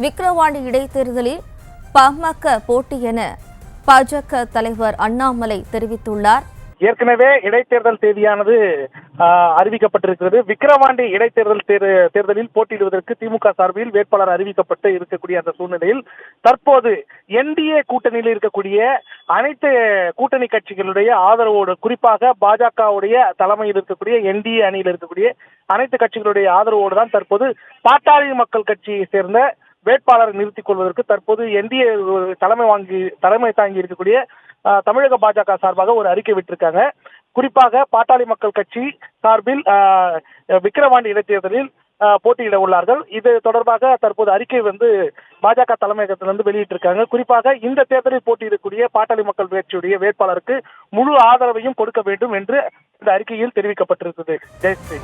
விக்கிரவாண்டி இடைத்தேர்தலில் பாமக போட்டி என பாஜக தலைவர் அண்ணாமலை தெரிவித்துள்ளார். ஏற்கனவே இடைத்தேர்தல் தேதியானது அறிவிக்கப்பட்டிருக்கிறது. விக்கிரவாண்டி தேர்தலில் போட்டியிடுவதற்கு திமுக சார்பில் வேட்பாளர் அறிவிக்கப்பட்டு இருக்கக்கூடிய அந்த சூழ்நிலையில் தற்போது என்டிஏ கூட்டணியில் இருக்கக்கூடிய அனைத்து கூட்டணி கட்சிகளுடைய ஆதரவோடு, குறிப்பாக பாஜகவுடைய தலைமையில் இருக்கக்கூடிய என்டிஏ அணியில் இருக்கக்கூடிய அனைத்து கட்சிகளுடைய ஆதரவோடு தான் தற்போது பாட்டாளி மக்கள் கட்சியை சேர்ந்த வேட்பாளரை நிறுத்திக் கொள்வதற்கு தற்போது என்டிஏ தலைமை தாங்கி இருக்கக்கூடிய தமிழக பாஜக சார்பாக ஒரு அறிக்கை விட்டிருக்காங்க. குறிப்பாக பாட்டாளி மக்கள் கட்சி சார்பில் விக்கிரவாண்டி இடைத்தேர்தலில் போட்டியிட உள்ளார்கள். இது தொடர்பாக தற்போது அறிக்கை பாஜக தலைமையகத்திலிருந்து வெளியிட்டிருக்காங்க. குறிப்பாக இந்த தேர்தலில் போட்டியிடக்கூடிய பாட்டாளி மக்கள் கட்சியுடைய வேட்பாளருக்கு முழு ஆதரவையும் கொடுக்க வேண்டும் என்று இந்த அறிக்கையில் தெரிவிக்கப்பட்டிருக்கிறது. ஜெயஸ்ரீ.